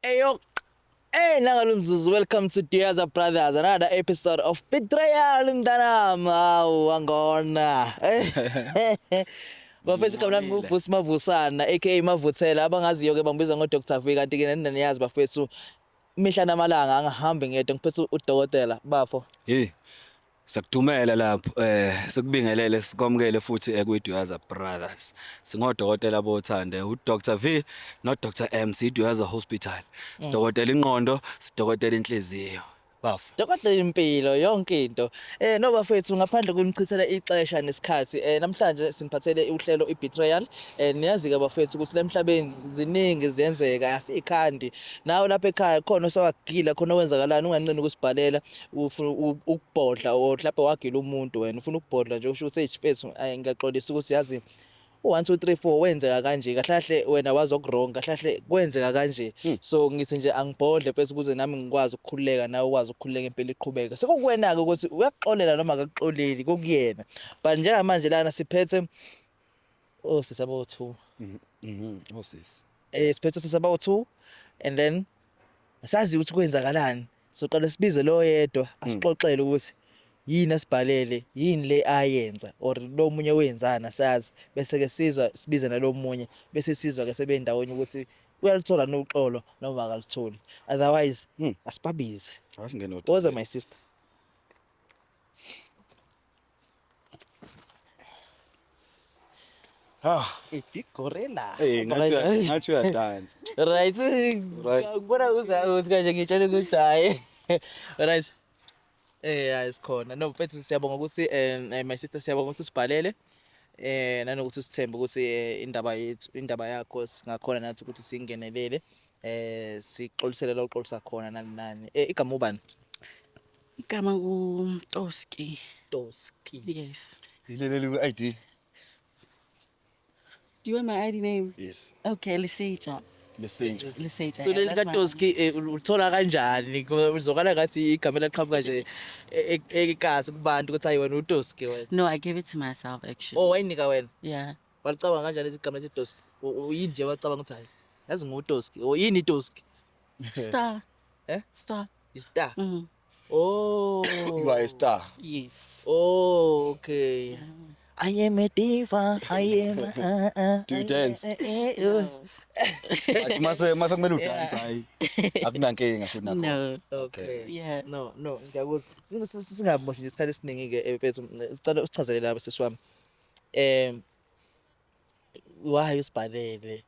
Ayo, hey, Nagalumzus, welcome to Diaza Brothers, another episode of Betrayal Mdanam. Angona. Bafethu kamnandi kuvusi mavusana aka Mavuthela abangaziyo ke bangibiza ngoDr V kanti ke naniyazi bafethu imihla namalanga angihambi ngedwa ngiphethe udokotela bafo. Hey, sakudumela lapho sikubingelele sikomkele futhi ekwiDuyaza Brothers. Singodokotela bothande uDr V noDr M siDuyaza Hospital. Sidokotela ingqondo, sidokotela inhliziyo. Bafo. Dokotela impilo yonke into. No bafethu ngaphandle kwemichithela ixesha nesikhathi namhlanje simphathele uhlelo iBetrayal. Niyazi ke bafethu ukuthi lemhlabeni ziningi ziyenzeka asikhandi. Nawe lapha ekhaya khona osawagila khona wenzakalani ungancane ukusibhalela ufuna ukubhodla o mhlawumbe wagila umuntu wena ufuna ukubhodla nje usho ukuthi ejifethu ngiyaxolisa ukuthi yazi 1 2 3 4 wenzeka kanje kahlahle wena wazokronga kahlahle kwenzeka kanje so ngithi nje angibhodle bese kuze nami ngikwazi ukukhululeka nawe ukwazi ukukhululeka impela iqhubeka sekukuwena ke ukuthi uyaxolela noma akaxoleli kokuyena but njengamanje lana siphethe sisaba 2 Osisi. siphethe sisaba 2 and then asazi ukuthi kwenzakalani soqala sibize lo yedwa asixoxele ukuthi yini asibhalele yini le ayenza or lo munye wenzana sazi bese ke sizwa sibize nalomunye bese sizwa ke sebendawonye ukuthi uyalithola noxolo noma akalitholi otherwise asibabize Asingene woza my sister idigorela ngathi uyadance. right ngibona uzikanje ngitshela ukuthi hayi right asikhona no mfethu siyabonga ukuthi my sister siyabonga ukuthi usibhalele nanokuthi usithembe ukuthi indaba yakho singakhona nathi ukuthi singenelele sixolisele lo xolisa khona nani igama ubani Igama kuToski. Toski Yes. Ilelele ku-ID. Do you want my ID name? Yes. Okay, Liseta. Lesenja. Liseta. so leli kaToski uthola kanjani uzokala ngathi igama laqhamuka nje ekasi kubantu ukuthi ayi wena uToski wena No, I gave it to myself actually. oh wayinika wena Yeah. walicabanga kanjani lesi igama leToski yini nje wacabanga ukuthi hayi yazi nguToski yini iToski Star. Star. istar Mm. oh You are a star. Yes. oh okay I am a diva I am Do you dance? Athi mase kumele udance hayi. Akunankinga futhi nakho. No. okay Yeah. no ngiyakuzwa singaboshi nje isikhathi esiningi ke bethu sicela usichazele lapha sesiwami why usibhalele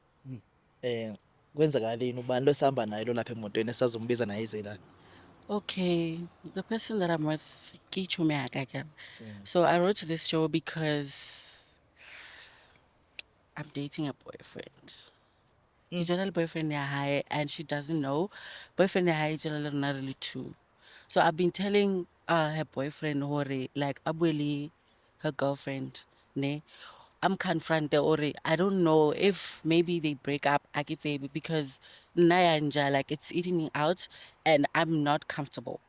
kwenzakaleni ubani lo sihamba naye lo lapha emotweni esazombiza naye izelana Okay. The person that I'm with, Kichume Akaka. So I wrote this show because I'm dating a boyfriend. General boyfriend high and she doesn't know. Boyfriend high general not really too. So I've been telling her boyfriend Hore like Abweli, her girlfriend, ne. I'm confronted or I don't know if maybe they break up, I could say because Nayanja like it's eating me out and I'm not comfortable.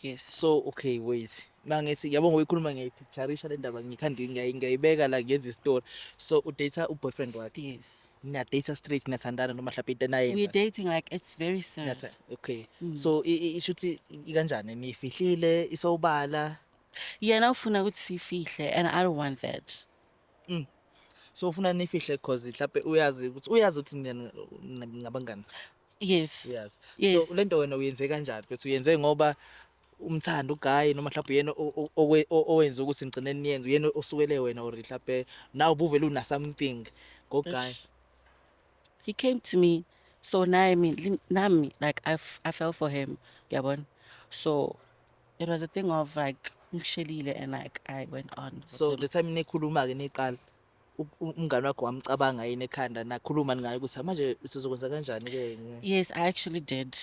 Yes. so okay wait mangithi yabonga uyikhuluma ngiyipictureisha le ndaba ngikhandi ngiyayibeka la ngiyenza istory so udata uboyfriend wakhe Yes. na data straight nathandana noma mhlawumbe into nayenza We're dating like it's very serious. okay so ishuthi ikanjani nifihlile isobala Yeah, now ufuna ukuthi sifihle and I don't want that. so ufuna nifihle because mhlawumbe uyazi ukuthi ngabangani Yes. yes Yes. so lento wena uyenze kanjani bese uyenze ngoba umthanda uGuy noma mhlawumbe yena owenza ukuthi ngcine niyenze yena osukele wena or mhlawumbe nawe ubuvela una something ngoGuy He came to me. So now I mean nami like I fell for him. Yabon. So it was a thing of like ngishilile and like I went on. with so him. the time nikhuluma ke niqala umngane wakho wamcabanga yini ekhanda nakhuluma ngayo ukuthi manje sizokwenza kanjani ke Yes, I actually did.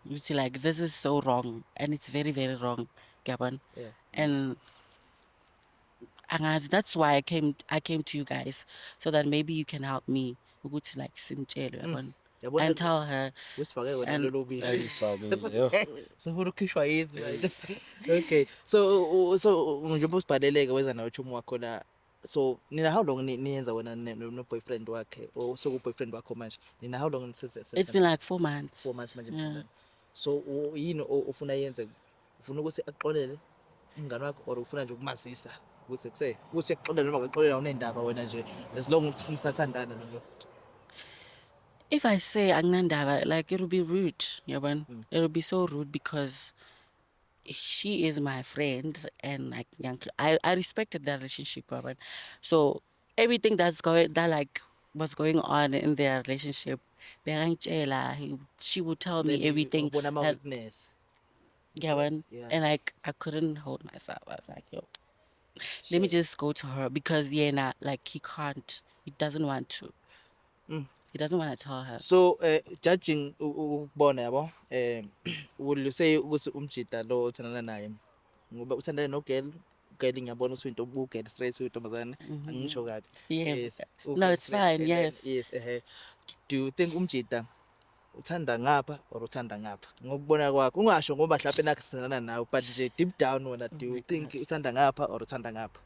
You see, like this is so wrong and it's very, very wrong. Yabon. yeah And angazi, that's why I came to you guys so that maybe you can help me. Ukuthi like simtshele yabona. yabona And tell her usifake wena and- lelo bili Ayisifakile yo. sifuna ukukhishwa yithi okay so njengoba usibhaleleke weza nawe uchumo wakho la So nina how long niyenza wena no boyfriend wakhe or so boyfriend wakho manje nina how long It's been like 4 months. 4 months manje Yeah. nithandana. So yini ufuna yenze ufuna ukuthi axolele umngani wakho or ufuna nje ukumazisa ukuthi ukuthi yaxolele noma akaxolele awunendaba wena nje as long ukuthi nisathandana nje. If I say Agnandava, like it'll be rude, yabona. It'll be so rude because she is my friend and like I respected that relationship, yabona. So everything that like was going on in their relationship, bekangitshela, she would tell me everything. Ubona ama that- weakness. yabona. Yeah. And like I couldn't hold myself. I was like, yo, let me just go to her because like he doesn't want to. He doesn't want to tell her. So judging ukubona yabo will you say ukuthi umjida lo othandana naye ngoba uthandana no girl ngiyabona ukuthi into girl straight uyintombazane angisho kabi. Yeah. Yes. No, it's fine. And then, Yes. yes. Do you think umjida uthanda ngapha or uthanda ngapha ngokubona kwakho ungasho ngoba mhlawumbe nakho sithandana nawe but nje deep down wena do you think uthanda ngapha or uthanda ngapha?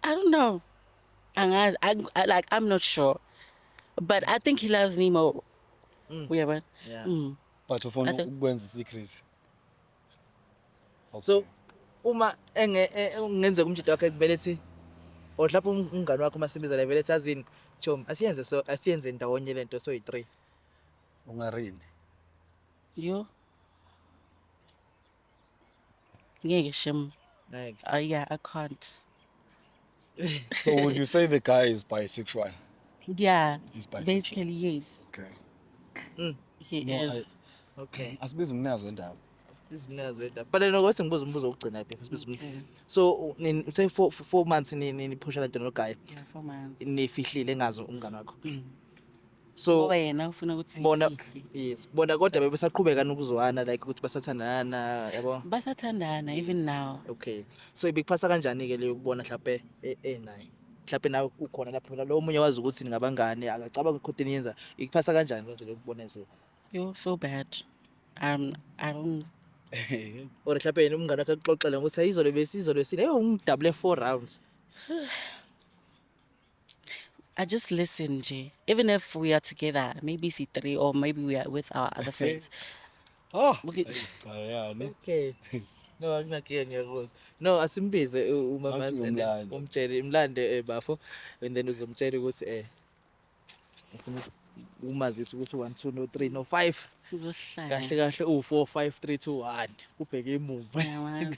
I don't know. I'm not sure. But I think he loves me more. Yeah. Yeah. But ufuna I think- ukwenza secret. So uma ungenzeka umjida wakhe kuvele ethi or lapho umngani wakho masimbiza le vele ethi azini Chom asiyenze ndawonye lento so yi3. ungarini. You? Yeah, Shim. Like Yeah, I can't. So would you say the guy is bisexual? Yeah. He's bisexual. Basically, yes. Okay. He No, is. okay. Asibiza umnazi wendaba. Business wethu. But no kwathi ngibuza umbuzo wokugcina phi sibiza. So uthe 4 months ni phusha lento no guy. Yeah, 4 months. Nifihlile engazo umngani wakho. So Ngoba yena ufuna ukuthi bona ifihle. yes bona kodwa bebesaqhubeka nokuzwana like ukuthi basathandana yabo. Basathandana even now. Okay. So ibikuphatha kanjani ke leyo ukubona mhlawumbe naye. Mhlawumbe nawe ukhona lapho lo omunye wazi ukuthi ningabangani akacabanga ukuthi niyenza ikuphatha kanjani konke lokubona nje. You're so bad. I don't. Or mhlawumbe yena umngani wakhe akuxoxela ukuthi ayizolo besizolo hey ungidouble 4 rounds. I just listen, Jay. Even if we are together, maybe C3 or maybe we are with our other friends. Oh. Okay. Ayani. Okay. No akunakinga ngiyakuzwa. No asimbize uma Awuthi manje umlando. umtshele imlande bafo and then uzomtshela ukuthi ufuna umazisa ukuthi 1 2 no 3 no 5 Uzohlala. kahle u4 5 3 2 1 ubheke emuva Yawazi.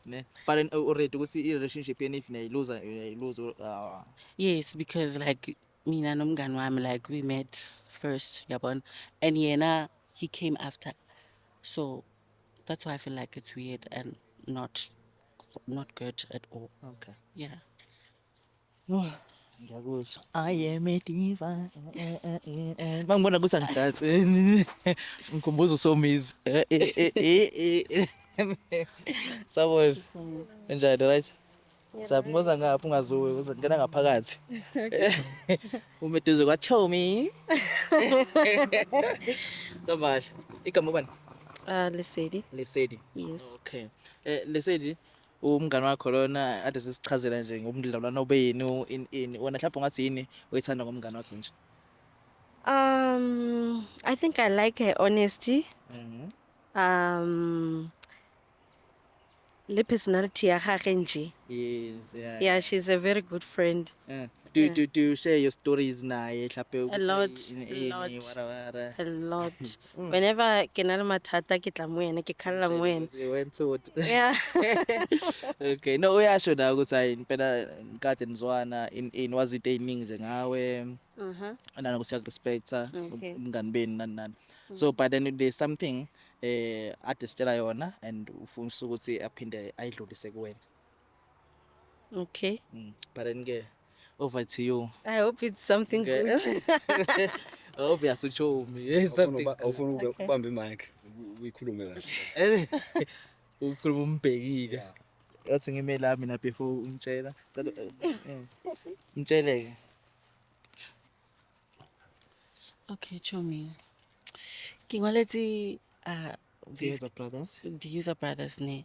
ne but already ukuthi I relationship yeni if nayiluza Yes, because like mina nomngani wami like we met first, yabon, and yena he came after. So that's why I feel like it's weird and not good at all. okay. Yeah. Ngiyakuzwa I am a diva mangibona kusangidathe ngikhumbuza uSomizi sabona enjani right sabungoza ngapha ungazuwe uzongena ngaphakathi umeduze kwaChomi Kabahle igama ubani Lesedi. Lesedi Yes. okay Lesedi umngani wakho lona ade sisichazela nje ngomdlalwana obeyini in wena mhlawumbe ungathi yini oyithanda ngomngani wakho nje I think I like her honesty. Le personality ya gagwe nje. yes yeah Yeah, she's a very good friend. do Yeah. do you share your stories naye mhlawumbe A lot. wara A lot. Whenever ke na le mathata ke tla mo yena ke khalla mo yena. went to Yeah. okay no uyasho la ukuthi hayi impela nkade nizwana in was it eyiningi nje ngawe nanokuthi uyakurespecta Okay. umngani beni nani so but then there's something ade sitshela yona and ufuna ukuthi aphinde ayidlulise kuwena Okay. but then ke over to you I hope it's something Okay. good. obvious uChomi something Awufuna Okay. ubambe imic uyikhulume kahle. ukhuluma umbhekile yathi ngime la mina before umtshela mtsheleke Okay, Chomi. Kingoleti these brothers the user brothers ne.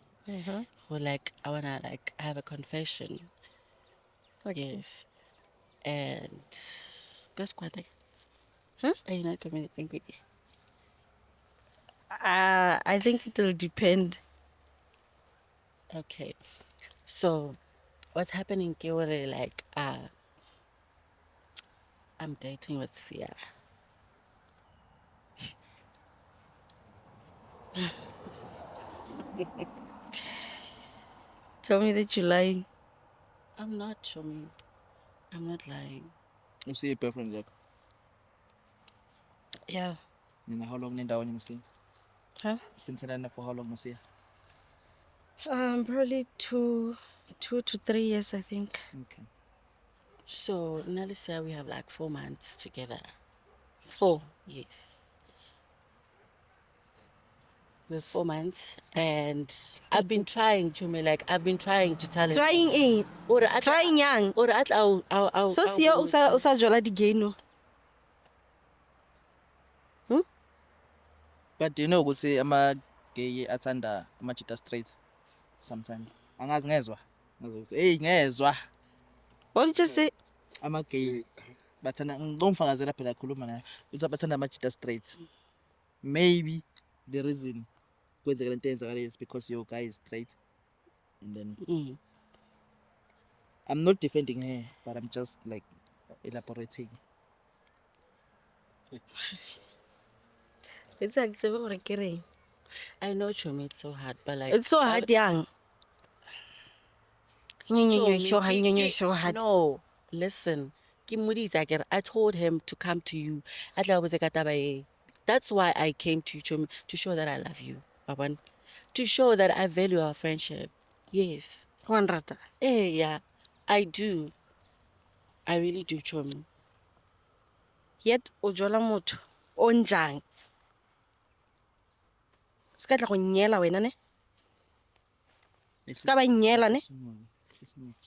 Who like I wanna like have a confession. Yes. And guess what? Huh? Are you not communicating with me? I think it will depend. Okay. So what's happening Kiwari, like I'm dating with Sia. Tell me that you're lying. I'm not showing. I'm not lying. Usiya i-boyfriend yakho. Yeah. Nina how long nindawo Usiya? Huh? Since for how long Usiya? Probably two to 3 years, I think. Okay. So Nalisa, we have like 4 months together. 4. Yes. With 4 months, and I've been trying to me like I've been trying to tell him. Trying in. Trying young. Or at So siya usa jola di geno. But do you know ukuthi ama-gay athanda ama-Judas straight sometimes? Angazi ngezwa. Hey ngezwa. What did you say? Ama-gay bathanda ngomfakazela phela khuluma naye. Uthi bathanda ama-Judas straight. Maybe the reason kwenzeka lento eyenzakala is because your guy is straight. And then I'm not defending her, but I'm just like elaborating. It's like seven or a I know Chomi, it's so hard, but like It's so hard young. Chomi, So hard. No, listen. I told him to come to you. That's why I came to you, Chomi, to show that I love you, Baban. To show that I value our friendship. Yes. One rata. Yeah, I do. I really do, Chomi. Yet ojola motho onjang. Ska tla go nyela wena ne? Ska ba nyela ne?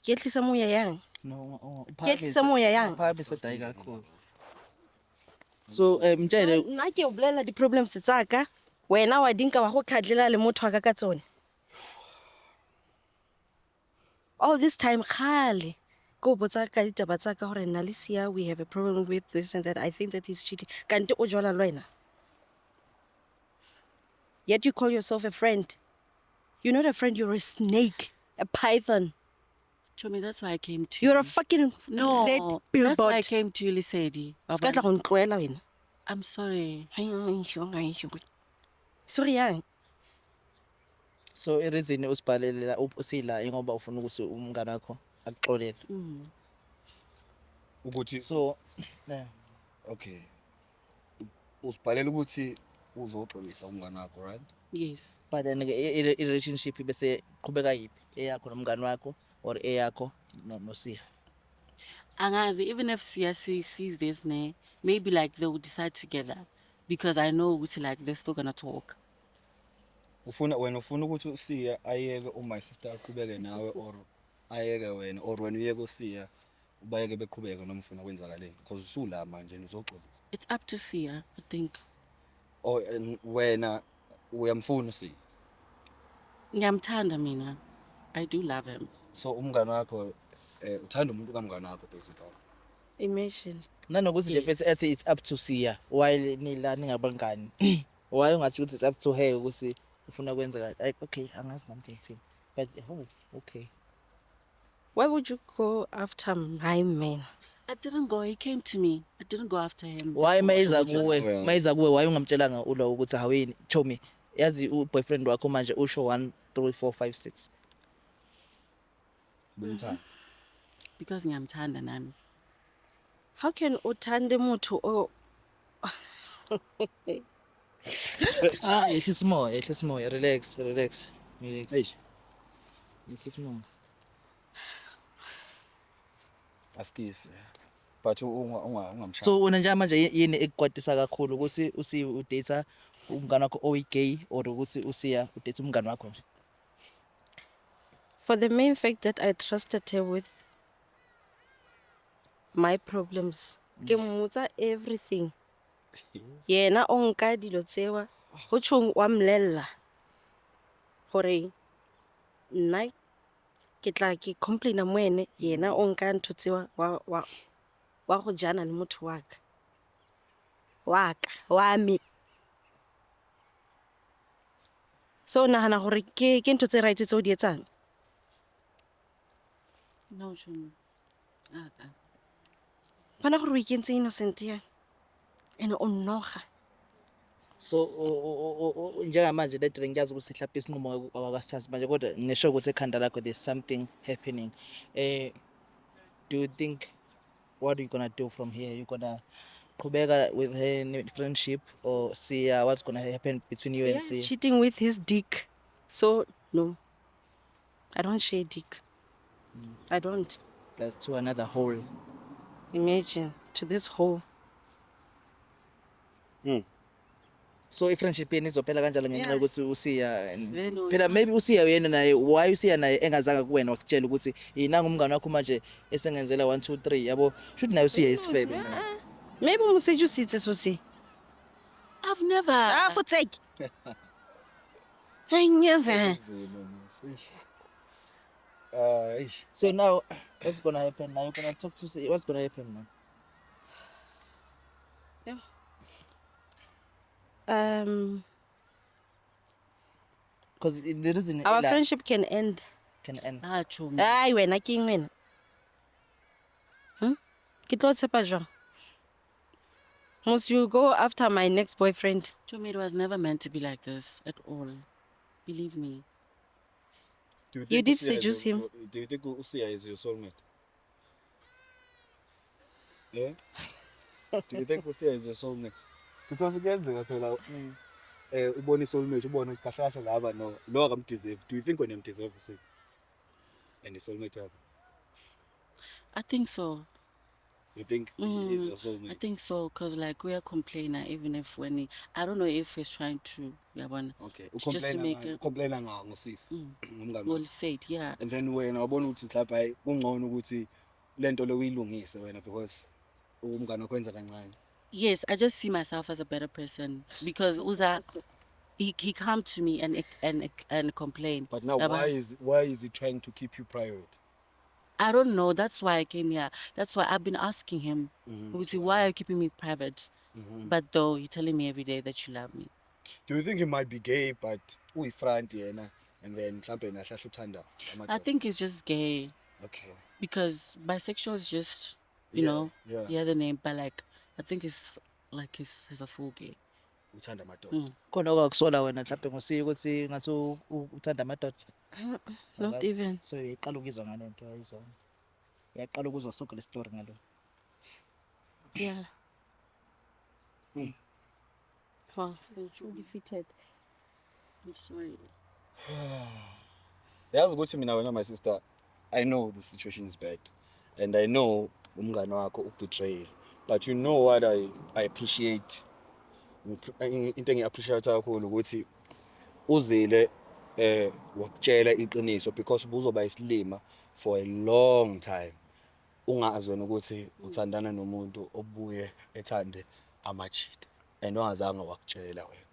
Ke tlisa moya yang. No, Ke tlisa moya yang. Uphakamisa sodayi kakhulu. So mtshele Nna ke o bolela di-problems tsaka. Wena wa dinka wa go kgadlela le motho wa ka ka tsone. All this time khale go botsa ka ditaba tsa ka gore nna le Sia we have a problem with this and that. I think that he's cheating. Kanti o jola le wena. Yet you call yourself a friend. You're not a friend, you're a snake, a python. Chomi, that's why I came to you. You're a fucking No, red that's why I billboard. came to you, Lisedi. Ska tla go ntloela wena. I'm sorry. Sorry yang. so i-reason usibhalela usila ingoba ufuna ukuthi umngane wakho akuxolele. ukuthi So yeah. okay usibhalela ukuthi uzoxolisa umngane wakho, right? Yes. But then i-relationship bese qhubeka yipi eyakho nomngane wakho or eyakho noSiya? Angazi, even if CSC sees this, maybe like they will decide together. Because I know like they're still gonna talk. Wena ufuna ukuthi uSiya ayeke uma sister aqhubeke nawe or ayeke wena or wena uyeke uSiya ubayeke beqhubeke noma ufuna kwenzakaleni because usula manje uzoxolisa. It's up to Sia, I think. Or wena uyamfuna uSiya. Ngiyamthanda mina. I do love him. So umngane wakho uthanda umuntu kamngane wakho basically. Imagine. Nanokuthi nje mfethu ethi it's up to Siya while nila ningabangani. Why ungathi ukuthi it's up to her ukuthi ufuna kwenza like okay angazi namthi ngithini but okay. Why would you go after my man? I didn't go, he came to me. I didn't go after him. Why mayiza Well. kuwe why ungamtshelanga ulo ukuthi hawini Chomi yazi boyfriend wakho manje usho 1 3 4 5 6 Bumthanda. Because ngiyamthanda nami. How can uthande motho o ehlisa moya relax Eish. ehlisa moya. Askisi. But ungamshaya. So wena nje manje yini ekukwatisa kakhulu ukuthi uSiya udate umngane wakho oyi-gay or ukuthi uSiya udate umngane wakho nje? for the main fact that I trusted her with my problems. Ke mmotsa everything. Yena o nka dilo tsewa go tshong wa mlella gore nna ke tla ke complaina mo ene yena o nka ntho tsewa wa go jana le motho wa me. So o nagana gore ke ntho tse right tse o di etsang? No, Chomi. Bona gore o ikentse innocent ya and o nnoga. So njengamanje le nto ngiyazi ukuthi mhlawumbe isinqumo awakasithathi manje kodwa ngisho ukuthi ekhanda lakho there's something happening. Do you think what are you gonna do from here? You gonna qhubeka with her friendship or see what's gonna happen between you and He's Sia? cheating with his dick. So no. I don't share dick. I don't. That's to another hole. Imagine to this hole. So i-friendship yenu izophela kanjalo ngenxa Yeah. yokuthi uSiya Vele phela maybe uSiya uyena naye why uSiya naye engazange kuwena wakutshela ukuthi yinanga umngane wakho manje esengenzela 1 2 3 yabo should naye uSiya isifebe. Maybe umseju sitse so si. I've never. Futseki. I never. So now what's gonna happen? Now you're gonna talk to Siya. What's gonna happen now? Because the reason Our friendship can end. can end. Chomi. Ai wena ke eng wena? Ke tlo tshepa jwang? Must you go after my next boyfriend? Chomi, it was never meant to be like this at all. Believe me. You did seduce him. Do you think Usia is your soulmate? Yeah? Do you think Usia is your soulmate? Because kuyenzeka phela ubona i-soulmate ubona ukuthi kahle kahle laba no lo akamdeserve. Do you think when him deserve Usia? And the soulmate yakho? I think so. You think he is your soulmate? I think so, because like we are complaining, even if I don't know if he's trying to, Okay. just to make it, Complain ngosisi. Umngani we'll wakho. say it, yeah. And then wena wabona ukuthi mhlawumbe hayi kungcono ukuthi lento lo uyilungise wena because umngane wakwenza kancane. Yes, I just see myself as a better person because Uza, he come to me and complain. But now about- why is he trying to keep you private? I don't know. That's why I came here. That's why I've been asking him, Uzi, why are you keeping me private? But though you're telling me every day that you love me. Do you think he might be gay but uyifront yena and then mhlawumbe nahlahla uthanda I think it's just gay okay. because bisexual is just, you Yeah, know, yeah. the other name, but like I think it's like he's a full gay. Uthanda amadoda. Khona okwakusola wena mhlawumbe ngosiya ukuthi ngathi uthanda amadoda. Not even. So iqala ukuzwa ngale nto ayizona. Yaqala ukuzwa sonke le story ngalo. Yeah. Well, it's defeated. I'm sorry. Yazi ukuthi mina wena my sister I know the situation is bad and I know umngane wakho ubetray but you know what I appreciate into engiappreciate kakhulu ukuthi uzile wakutshela iqiniso because buzoba isilima for a long time ungazi wena ukuthi uthandana nomuntu obuye ethande amachita and ongazange wakutshela wena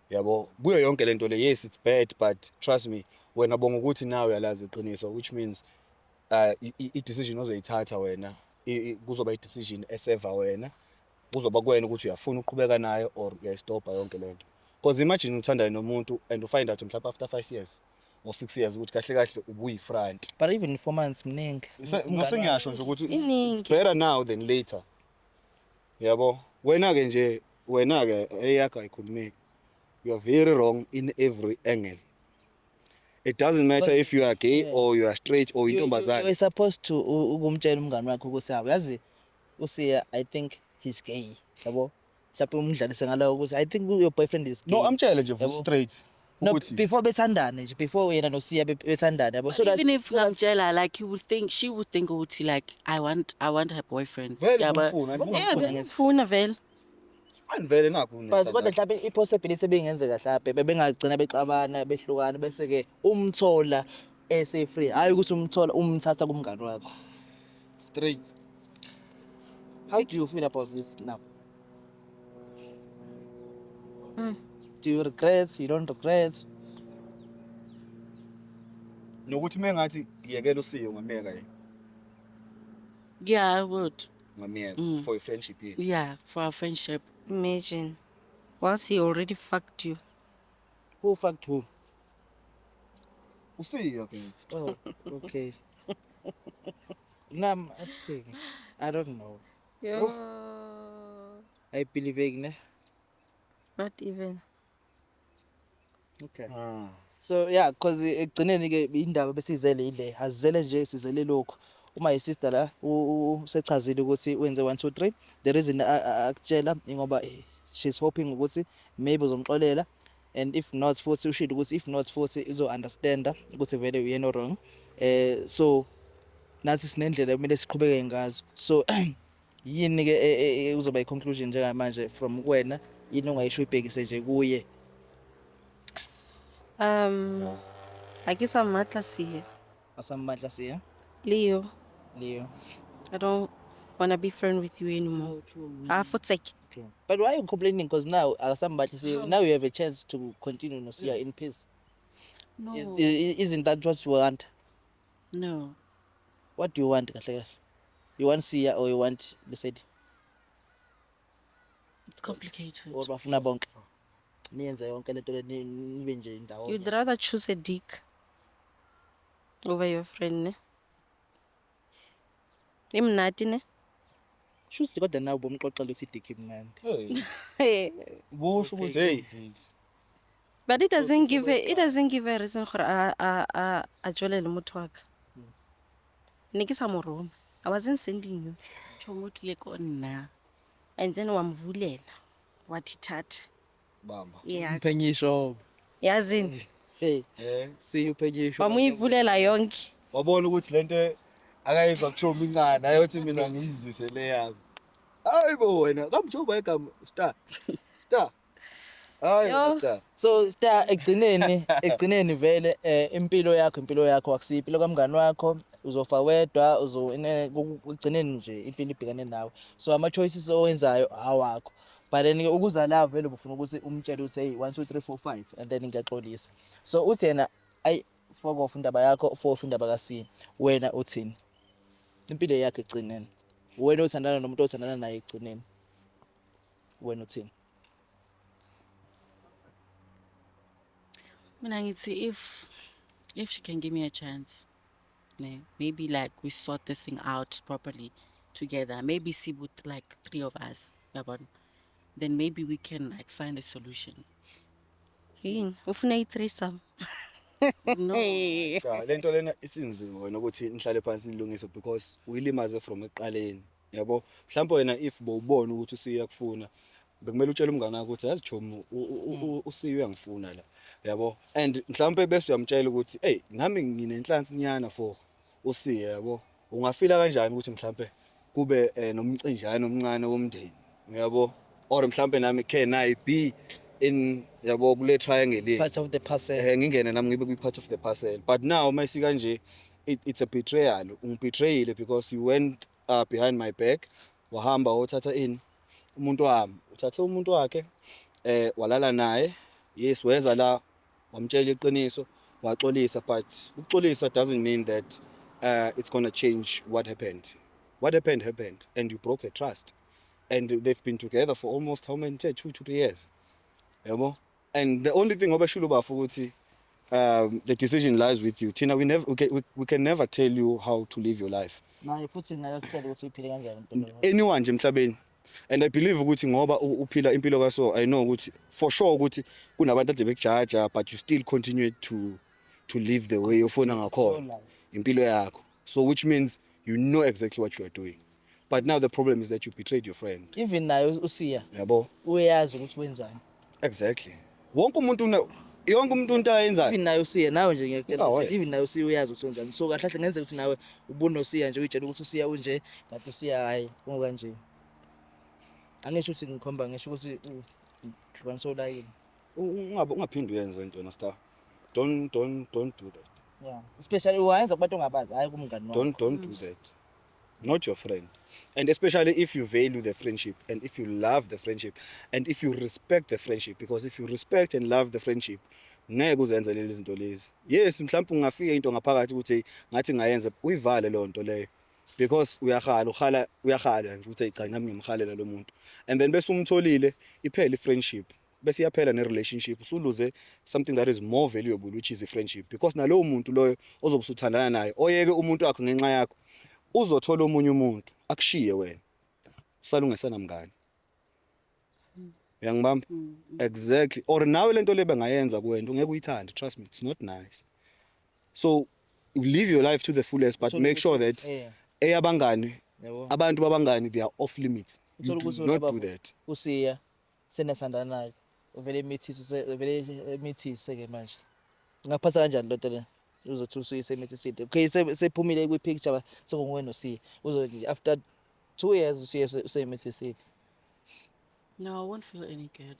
yabo kuyo yonke lento le yes it's bad but trust me wena bonga ukuthi nawe uyalazi iqiniso which means i decision ozoyithatha wena kuzoba i decision eseva wena kuzoba kuwena ukuthi uyafuna uqhubeka naye or uyayistopha yonke lento because imagine uthandana nomuntu and you find out mhlawumbe after 5 years or 6 years ukuthi kahle kahle ubuyifront But even 4 months mningi. Nosengiyasho nje ukuthi Iningi. it's better now than later yabo wena ke nje wena ke eyakho ayikhulumeki you are very wrong in every angle. It doesn't matter if you are gay or you are straight or You intombazane. were supposed to ukumtshela umngane wakho ukuthi yazi uSiya I think he's gay. Yabo? Mhlawumbe umdlalise ngalawo ukuthi I think your boyfriend is gay. No, amtshele nje Yabo? straight. No, Ukuthi before bethandane nje before yena noSiya bethandane yabo. So Even if Namjela, like she would think, Uti, like I want her boyfriend. vele Yeah, but kumfuna. Yeah, bengifuna vele. Anivele nakho but kodwa mhlawumbe i-possibility ebingenzeka mhlawumbe bebengagcina bexabana behlukana bese ke umthola ese-free hayi ukuthi umthatha kumngane wakho. straight. How do you feel about this now? Do you regret? You don't regret? nokuthi mengathi ngiyekela usiyo ngamiyeka yini Yeah, I would. ngamiyeka for your friendship yini Yeah, for our friendship. Imagine. Whilst he already fucked you. Who fucked who? usiyo ke Oh, okay. Now I'm asking. I don't know. Yo. I believe ne. Not even. Okay. ah So yeah, because ekugcineni ke indaba besizele ile azizele nje sizele lokho uma isister la usechazile ukuthi wenze 1 2 3 the reason akutshela ngoba she's hoping ukuthi maybe uzomxolela and if not futhi ushilo ukuthi if not futhi izo understand ukuthi vele uyena wrong so nathi sinendlela kumele siqhubeke ngazo so yini ke uzoba i conclusion njengamanje from kuwena yini ongayisho ibhekise nje kuye I guess I'm matla siya. asamandla siya Leo, Leo. I don't wanna be friend with you anymore. Futsek. Okay. But why are you complaining? Because now somebody say now you have a chance to continue no see her in peace. No. Isn't that what you want? No. What do you want, kahle kahle? You want Sia or you want the said It's complicated. or bafuna bonke? Niyenze yonke lento le nibe nje indawo. You'd rather choose a dick over your friend, ne? Imnati, ne? Shuthi kodwa nawe bomxoxela ukuthi idikhi mnandi. hey busho ukuthi hey But it doesn't give a reason for a jolele motho waka. Ne ke sa mo roma. I wasn't sending you. Chomotile kona. And then wamvulela. Wathithatha. bamba Yeah. Uphenyisho. Yazini. Hey, eh see uphenyisho. Wamuyivulela yonke. wabona ukuthi lento akayizwa kuthoma incane ayothi mina ngimzwise le yami hayibo wena kamjoba igama star hayi Yo. star So star egcineni vele impilo yakho akusiyo impilo kamngani wakho uzofa wedwa ugcineni nje impilo ibhekane nawe so ama choices owenzayo awakho but then ukuza la vele ubufuna ukuthi umtshele ukuthi hey 1 2 3 4 5 and then ngiyaxolisa so uthi yena ay fuck off indaba yakho for indaba kaSi wena uthini impilo yakhe egcineni wena uthandana nomuntu othandana naye egcineni wena uthini Mina ngithi if she can give me a chance, ne, maybe like we sort this thing out properly together. Maybe see with like 3 of us, yabona. Then maybe we can like find a solution. Yini? Ufuna i-threesome. No. star lento lena isinzima wena ukuthi nihlale phansi nilungise because uyilimaze from eqaleni yabo mhlawumbe wena if bowubona ukuthi usiyakufuna bekumele utshele umngane wakho ukuthi yazi chomo usiyo uyangifuna la yabo and mhlawumbe bese uyamtshela ukuthi hey nami nginenhlansi nyana for usiya yabo ungafila kanjani ukuthi mhlawumbe kube nomcinjana omncane womndeni yabo or mhlawumbe nami can I be in yabo kule triangle part of the parcel ngingene nami ngibe kwi part of the parcel but now mayisi kanje it's a betrayal ungibetrayile because you went behind my back wahamba uthatha in umuntu wami uthathe umuntu wakhe walala naye yes weza la wamtshela iqiniso waxolisa but ukuxolisa doesn't mean that it's going to change what happened and you broke a trust and they've been together for almost how many 2 to 3 years yabo and the only thing obashilo bafu ukuthi the decision lies with you Tina we can never tell you how to live your life naye futhi ngiyakutshela ukuthi uphile kanjani impilo anyone nje emhlabeni and I believe ukuthi ngoba uphila impilo kaso I know ukuthi for sure ukuthi kunabantu ade bekujaja but you still continue to live the way ufuna ngakhona impilo yakho so which means you know exactly what you are doing but now the problem is that you betrayed your friend even naye usiya yabo uyazi ukuthi wenzani exactly yonke umuntu into ayenzayo even naye usiya nawe nje ngiyakutshela Oh, even naye usiya uyazi ukuthi wenzani so kahle kahle ngenzeka ukuthi nawe ubunosiya nje uyitshela ukuthi usiya unje kanti usiya hayi kanje angisho ukuthi ngikhomba ngisho ukuthi hlukanisa olayini ungaphindi uyenze into na star don't do that yeah especially wayenza kubantu ongabazi hayi kumngani wakho don't do that not your friend and especially if you value the friendship and if you love the friendship and if you respect the friendship because if you respect and love the friendship ngeke uzenze lezi zinto lezi. Yes mhlawumbe ungafika into ngaphakathi ukuthi ngathi ngayenza uyivale le nto leyo because uyakhala nje ukuthi cha nami ngimkhalela lo muntu and then bese umtholile iphela i-friendship bese iyaphela ne-relationship usuluze something that is more valuable which is i-friendship because nalowo muntu loyo ozobusuthandana naye oyeke umuntu wakho ngenxa yakho uzothola omunye umuntu akushiye wena usale ungesana mngani. Uyangibamba? Exactly. Or nawe lento le bengayenza kuwena ungeke uyithande, trust me, it's not nice. So you live your life to the fullest but make sure that eyabangani abantu babangani they are off limits. You do not do that. Usiya senethandana naye uvele emithise ke manje ngaphatha kanjani lento le uzothi usuyise emithisile okay sephumile kwi picture sekunguwena usiya uzothi after 2 years usiye usemithisile. No, I won't feel any good.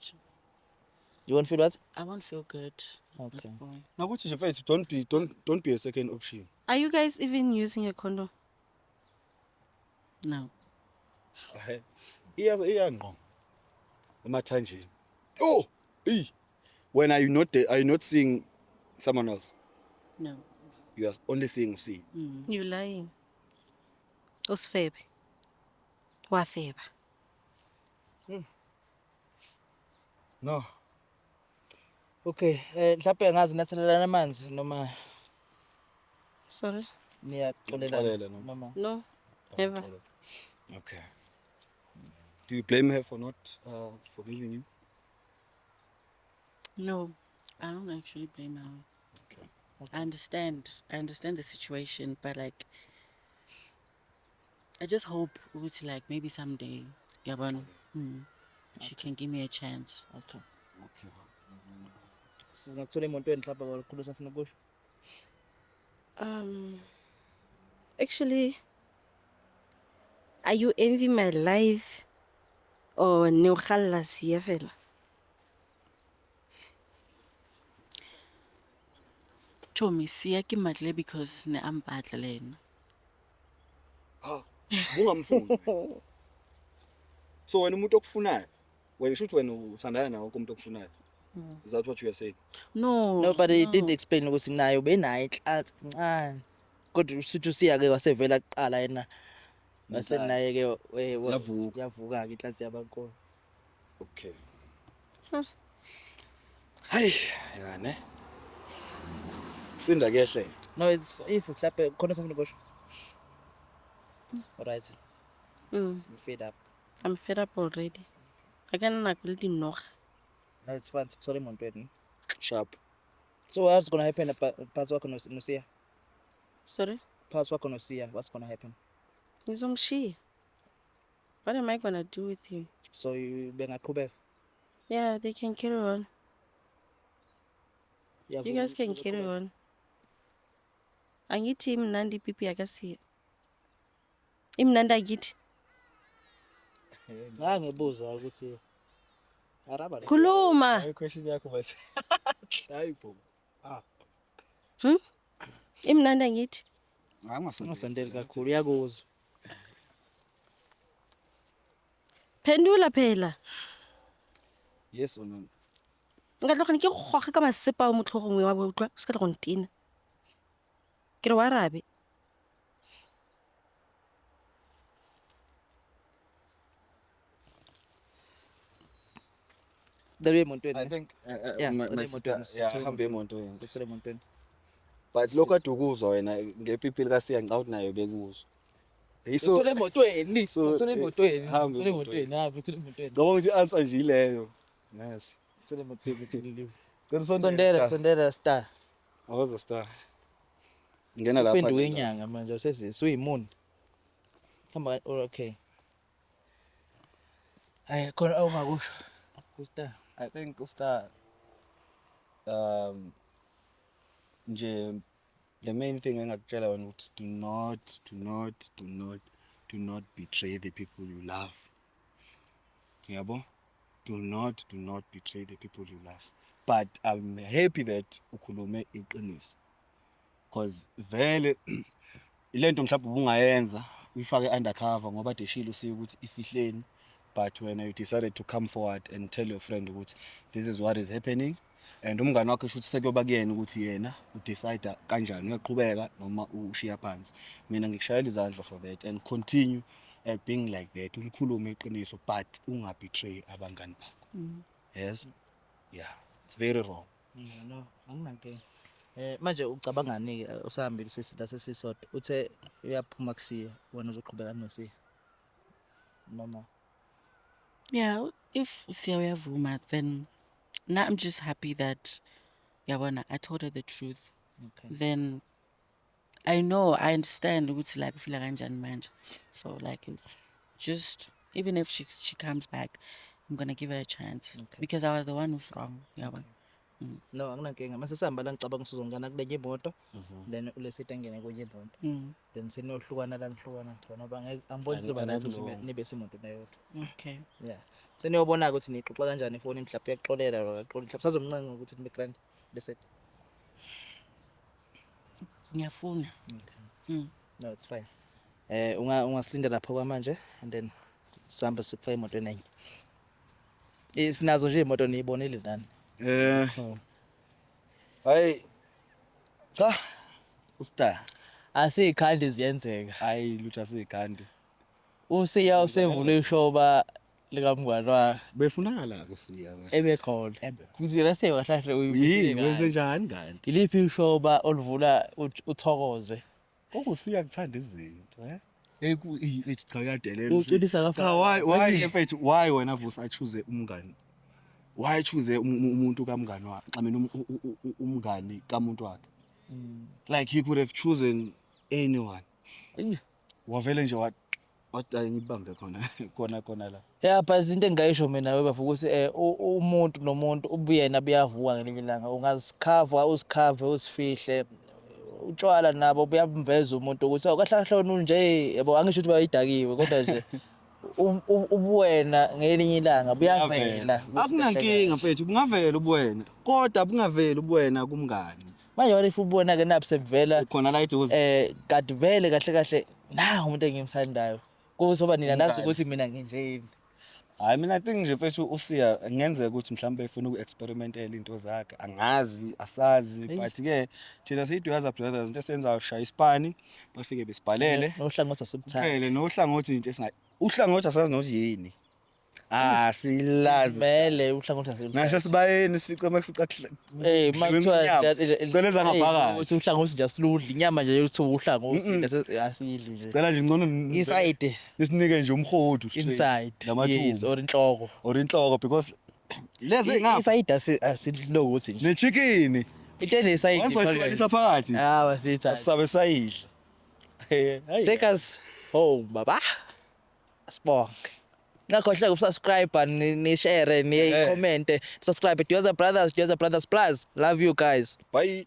You won't feel what? I won't feel good. Okay. Now what is your face? Don't be a second option. Are you guys even using a condom? No. Iyangqo. Emathanjeni. Oh, when are you not seeing someone else? No. You are only seeing Usi. You lying. Usfebe. Wafeba. No. Okay, mhlawumbe ngazi nathelelana amanzi noma Sorry? niyaxolelana No. noma No, never. Okay. Do you blame her for not forgiving you? No. I don't actually blame her. Okay. I understand the situation, but like I just hope like maybe someday Gabon she can give me a chance. okay. Okay. Sizakuthola emontweni mhlawumbe kakhulu safuna ukusho. Actually, are you envy my life or ne o khalla siya fela? Chomi siya ke matle because ne ampatla le yena. Ha, ungamfuni. So wena umuntu okufunayo, wena shothi wena uthandana nawe umuntu okufunayo. Is that what you are saying? No. Nobody did explain ukuthi nayo benayo inhlanhla ncane. Kodwa usithi usiya ke wasevela kuqala yena. Wasenaye ke yavuka ke inhlanhla yabankolo. Okay. Hayi, yana. Sinda kehle. No, it's if mhlawumbe khona safuna ukusho. Alright. I'm fed up. I'm fed up already. I can't nakule dinoga. No, it's fine. Sorry emontweni. Sharp. So what's going to happen parts wakho noSiya? Sorry? Parts wakho noSiya, what's going to happen? Ngizomshiya. What am I gonna do with him? So you bengaqhubeka. Yeah, they can carry on. You guys can carry on. Angithi imnandi pipi yakasiya. Imnandi akithi. Ngibuza ukuthi araba le. Khuluma. Hayi question yakho base. Hayi bo. Imnandi angithi. Ngasondeli kakhulu yakuzwa. Phendula phela. Yes or no? Nka tloga ke goga ka masepa mo tlhogong wa botlwa se ka tlo go ntina. Ke re wa arabe. Dale emontweni. I think Yeah, my sister hambe emontweni. Kusele emontweni. But lokho adukuzwa wena ngepipili kaSiya ngicawuthi nayo bekuzwa. Yiso Kusele emotweni. So, Kusele emotweni. hambe Kusele emotweni. emotweni. Ha, kusele emotweni. ngicabanga ukuthi i-answer nje ileyo. Nice. Kusele emotweni. Sondela. Sondela star. Awaza star. Ngena lapha. Uphenduke inyanga manje usezisi uyimuni. Hamba okay. Hayi khona awungakusho. Kustar. I think uStar nje the main thing engakutshela wena ukuthi do not betray the people you love. Yabo? Do not betray the people you love. But I'm happy that ukhulume iqiniso. Because vele ilento mhlawumbe ubungayenza uyifake undercover ngoba deshile usiya ukuthi ifihleni. But when you decided to come forward and tell your friend ukuthi this is what is happening, and umngani wakhe shuthi sekuyoba kuyena ukuthi yena udecide kanjani uyaqhubeka noma ushiya phansi. Mina ngikushayela izandla for that and continue being like that, umkhulume iqiniso but ungabetray abangani bakho. Yes, yeah, it's very wrong. No, anginankinga. Manje ucabangani usahambile la sesisodwa uthe uyaphuma kusiya wena uzoqhubeka noSiya noma Yeah, if Usia uyavuma, then now I'm just happy that yabona, I told her the truth. okay. Then I know, I understand ukuthi like ufila kanjani manje. So like just even if she comes back, I'm gonna give her a chance because I was the one who's wrong. Yabona. No, anginankinga. Mase sihamba la ngicabanga usuzongana kulenye imoto then ulesithi angene kwenye imoto. Then seniyohlukana la nihlukana khona ngoba angiboni kuzoba nathi ukuthi nibe semoto neyodwa. Okay. Yeah. Seniyobona ukuthi nixoxa kanjani ifoni mhlawumbe uyaxolela or akaxoli mhlawumbe sazomncenga ukuthi nibe grand bese. Ngiyafuna. No, it's fine. Ungasilinda lapho kwamanje and then sihamba sikufaka emotweni enye. Sinazo nje imoto niyibonile nani? Hayi cha usta Asikhandi ziyenzeka. hayi lutha sikhandi Usiya usevule ishoba likamngwane wakhe befunakala kusiya ebekhona. Kuthi lase kahlahle yini wenze njani kanti Iliphi ishoba oluvula uthokoze? kokusiya kuthanda izinto cha yadelela Ucudisa cha kafa. why mfethu why wena vusa choose umngani why choose umuntu kamngani wakhe I mean umngani kamuntu wakhe like he could have chosen anyone wavele nje wathi ngibambe khona la Yeah, but izinto engayisho mina webafu ukuthi umuntu nomuntu ubuyena buyavuka ngelinye ilanga ungazikhava usikhave usifihle utshwala nabo buyamveza umuntu ukuthi awukahlahlona unje yabo angisho ukuthi bayidakiwe kodwa nje ubuwena ngelinye ilanga buyavela. akunankinga mfethu bungavela ubuwena kodwa bungavela ubuwena kumngani Manje wena if ubona ke naphi sevela khona la eduze kanti vele kahle kahle na umuntu engimthandayo kuzoba nina nazi ukuthi mina nginjeni. hayi mina I think nje mfethu usiya ngenzeka ukuthi mhlawumbe efuna uku-experimentela into zakhe angazi asazi but ke thina siyiDweza Brothers into esenzayo shaya isipani bafike besibhalele Nohlangothi asubuthatha. kuphele nohlangothi into esingayi uhlangothi asazi nokuthi yini silazi Vele uhlangothi asubuthatha. nasho sibayeni sifica makufica Makuthiwa siceleza ngaphakathi uthi uhlangothi nje asiludli inyama nje yokuthi uhlangothi asidli nje. sicela nje ngcono Inside nisinike nje umhodu inside. Yes, or inhloko because lezi ngapha inside asidlo ukuthi nje. nechicken Into eneside once wahlalisa phakathi wasithatha. asabe sayidla Take us home baba. Sibonke. Ngakhohle ukusubscribe ni share ni comment subscribe Dwiza Brothers Plus. Love you guys. bye.